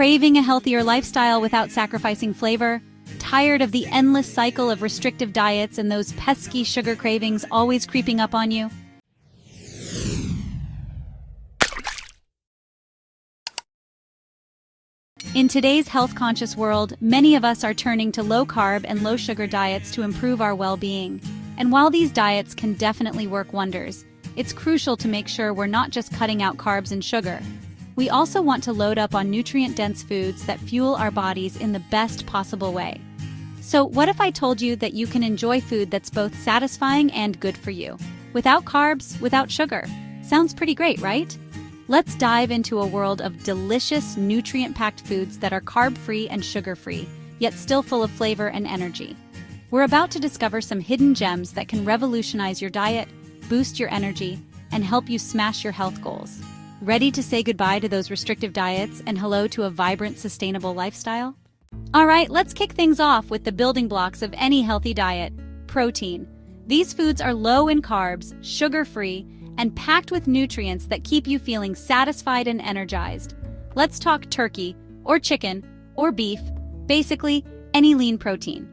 Craving a healthier lifestyle without sacrificing flavor? Tired of the endless cycle of restrictive diets and those pesky sugar cravings always creeping up on you? In today's health-conscious world, many of us are turning to low-carb and low-sugar diets to improve our well-being. And while these diets can definitely work wonders, it's crucial to make sure we're not just cutting out carbs and sugar. We also want to load up on nutrient-dense foods that fuel our bodies in the best possible way. So what if I told you that you can enjoy food that's both satisfying and good for you, without carbs, without sugar? Sounds pretty great, right? Let's dive into a world of delicious, nutrient-packed foods that are carb-free and sugar-free, yet still full of flavor and energy. We're about to discover some hidden gems that can revolutionize your diet, boost your energy, and help you smash your health goals. Ready to say goodbye to those restrictive diets and hello to a vibrant, sustainable lifestyle? All right, let's kick things off with the building blocks of any healthy diet: protein. These foods are low in carbs, sugar-free, and packed with nutrients that keep you feeling satisfied and energized. Let's talk turkey, or chicken, or beef, basically any lean protein.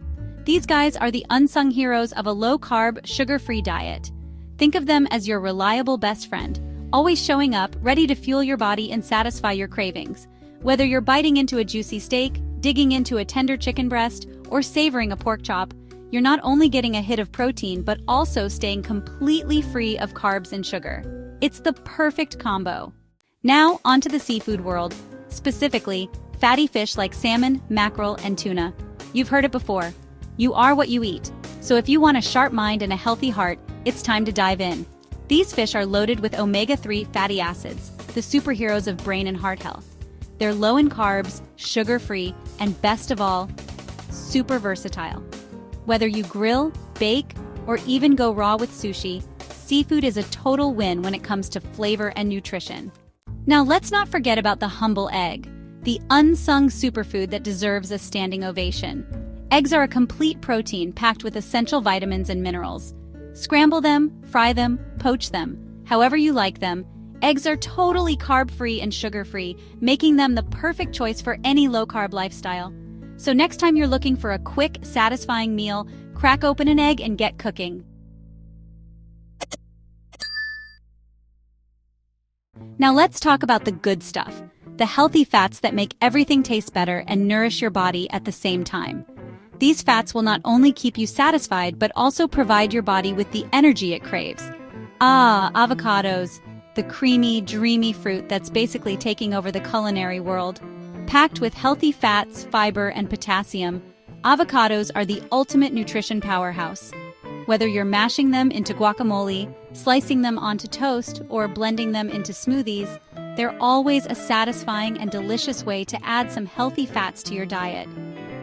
These guys are the unsung heroes of a low-carb, sugar-free diet. Think of them as your reliable best friend, always showing up, ready to fuel your body and satisfy your cravings. Whether you're biting into a juicy steak, digging into a tender chicken breast, or savoring a pork chop, you're not only getting a hit of protein but also staying completely free of carbs and sugar. It's the perfect combo. Now, onto the seafood world, specifically fatty fish like salmon, mackerel, and tuna. You've heard it before. You are what you eat. So if you want a sharp mind and a healthy heart, it's time to dive in. These fish are loaded with omega-3 fatty acids, the superheroes of brain and heart health. They're low in carbs, sugar-free, and best of all, super versatile. Whether you grill, bake, or even go raw with sushi, seafood is a total win when it comes to flavor and nutrition. Now let's not forget about the humble egg, the unsung superfood that deserves a standing ovation. Eggs are a complete protein packed with essential vitamins and minerals. Scramble them, fry them, poach them. However you like them, eggs are totally carb-free and sugar-free, making them the perfect choice for any low-carb lifestyle. So next time you're looking for a quick, satisfying meal, crack open an egg and get cooking. Now let's talk about the good stuff, the healthy fats that make everything taste better and nourish your body at the same time. These fats will not only keep you satisfied but also provide your body with the energy it craves. Avocados, the creamy, dreamy fruit that's basically taking over the culinary world. Packed with healthy fats, fiber, and potassium, avocados are the ultimate nutrition powerhouse. Whether you're mashing them into guacamole, slicing them onto toast, or blending them into smoothies, they're always a satisfying and delicious way to add some healthy fats to your diet.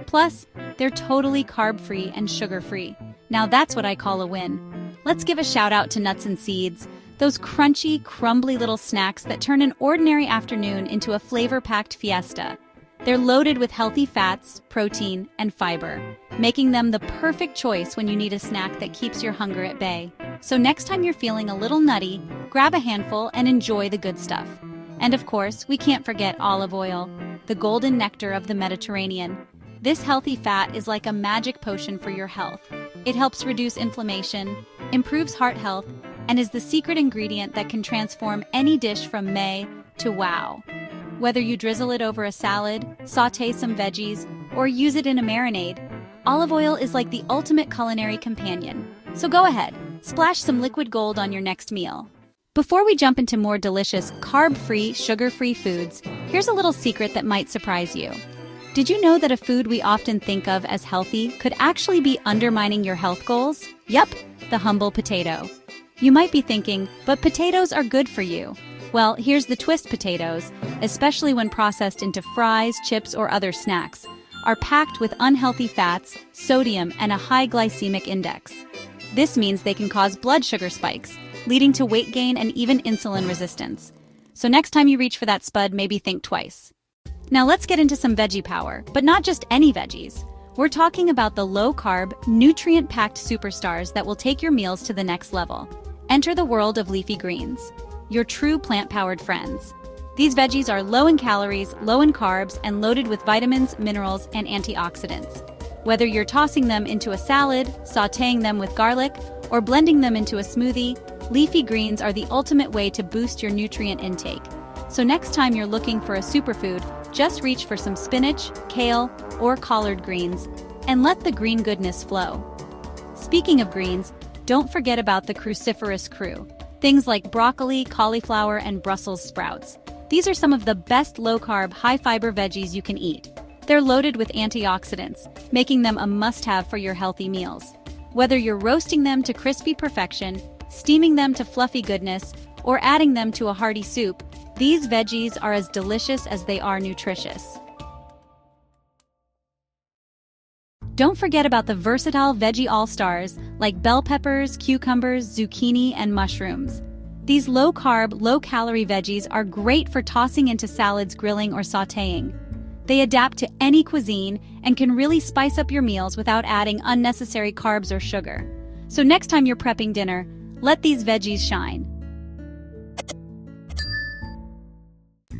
Plus, they're totally carb-free and sugar-free. Now that's what I call a win. Let's give a shout out to nuts and seeds, those crunchy, crumbly little snacks that turn an ordinary afternoon into a flavor-packed fiesta. They're loaded with healthy fats, protein, and fiber, making them the perfect choice when you need a snack that keeps your hunger at bay. So next time you're feeling a little nutty, grab a handful and enjoy the good stuff. And of course, we can't forget olive oil, the golden nectar of the Mediterranean. This healthy fat is like a magic potion for your health. It helps reduce inflammation, improves heart health, and is the secret ingredient that can transform any dish from meh to wow. Whether you drizzle it over a salad, sauté some veggies, or use it in a marinade, olive oil is like the ultimate culinary companion. So go ahead, splash some liquid gold on your next meal. Before we jump into more delicious, carb-free, sugar-free foods, here's a little secret that might surprise you. Did you know that a food we often think of as healthy could actually be undermining your health goals? Yup, the humble potato. You might be thinking, but potatoes are good for you. Well, here's the twist: potatoes, especially when processed into fries, chips, or other snacks, are packed with unhealthy fats, sodium, and a high glycemic index. This means they can cause blood sugar spikes, leading to weight gain and even insulin resistance. So next time you reach for that spud, maybe think twice. Now let's get into some veggie power, but not just any veggies. We're talking about the low-carb, nutrient-packed superstars that will take your meals to the next level. Enter the world of leafy greens, your true plant-powered friends. These veggies are low in calories, low in carbs, and loaded with vitamins, minerals, and antioxidants. Whether you're tossing them into a salad, sautéing them with garlic, or blending them into a smoothie, leafy greens are the ultimate way to boost your nutrient intake. So next time you're looking for a superfood, just reach for some spinach, kale, or collard greens, and let the green goodness flow. Speaking of greens, don't forget about the cruciferous crew. Things like broccoli, cauliflower, and Brussels sprouts. These are some of the best low-carb, high-fiber veggies you can eat. They're loaded with antioxidants, making them a must-have for your healthy meals. Whether you're roasting them to crispy perfection, steaming them to fluffy goodness, or adding them to a hearty soup, these veggies are as delicious as they are nutritious. Don't forget about the versatile veggie all-stars like bell peppers, cucumbers, zucchini, and mushrooms. These low-carb, low-calorie veggies are great for tossing into salads, grilling, or sautéing. They adapt to any cuisine and can really spice up your meals without adding unnecessary carbs or sugar. So next time you're prepping dinner, let these veggies shine.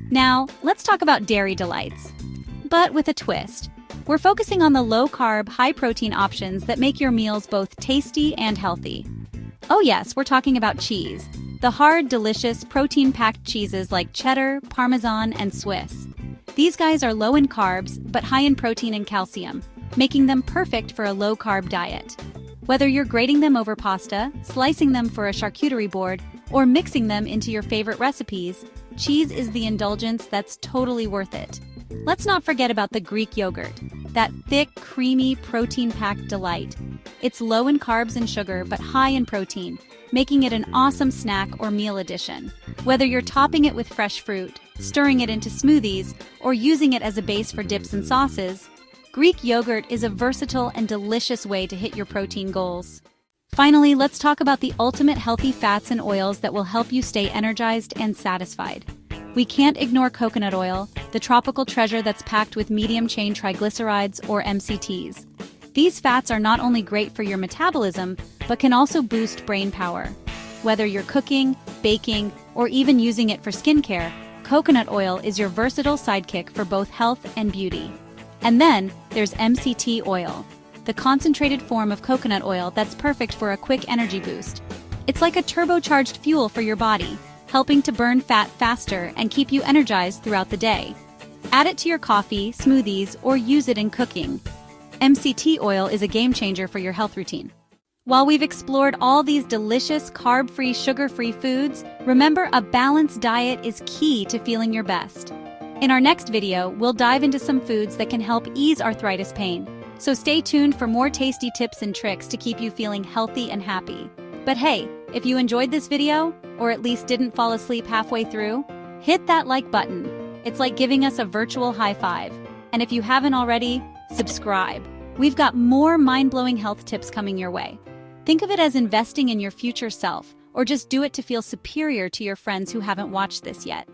Now, let's talk about dairy delights. But with a twist. We're focusing on the low-carb, high-protein options that make your meals both tasty and healthy. Oh yes, we're talking about cheese. The hard, delicious, protein-packed cheeses like cheddar, Parmesan, and Swiss. These guys are low in carbs, but high in protein and calcium, making them perfect for a low-carb diet. Whether you're grating them over pasta, slicing them for a charcuterie board, or mixing them into your favorite recipes, cheese is the indulgence that's totally worth it. Let's not forget about the Greek yogurt, that thick, creamy, protein-packed delight. It's low in carbs and sugar, but high in protein, making it an awesome snack or meal addition. Whether you're topping it with fresh fruit, stirring it into smoothies, or using it as a base for dips and sauces, Greek yogurt is a versatile and delicious way to hit your protein goals. Finally, let's talk about the ultimate healthy fats and oils that will help you stay energized and satisfied. We can't ignore coconut oil, the tropical treasure that's packed with medium-chain triglycerides or MCTs. These fats are not only great for your metabolism, but can also boost brain power. Whether you're cooking, baking, or even using it for skincare, coconut oil is your versatile sidekick for both health and beauty. And then, there's MCT oil, the concentrated form of coconut oil that's perfect for a quick energy boost. It's like a turbocharged fuel for your body, helping to burn fat faster and keep you energized throughout the day. Add it to your coffee, smoothies, or use it in cooking. MCT oil is a game changer for your health routine. While we've explored all these delicious carb-free, sugar-free foods, remember a balanced diet is key to feeling your best. In our next video, we'll dive into some foods that can help ease arthritis pain. So stay tuned for more tasty tips and tricks to keep you feeling healthy and happy. But hey, if you enjoyed this video, or at least didn't fall asleep halfway through, hit that like button. It's like giving us a virtual high five. And if you haven't already, subscribe. We've got more mind-blowing health tips coming your way. Think of it as investing in your future self, or just do it to feel superior to your friends who haven't watched this yet.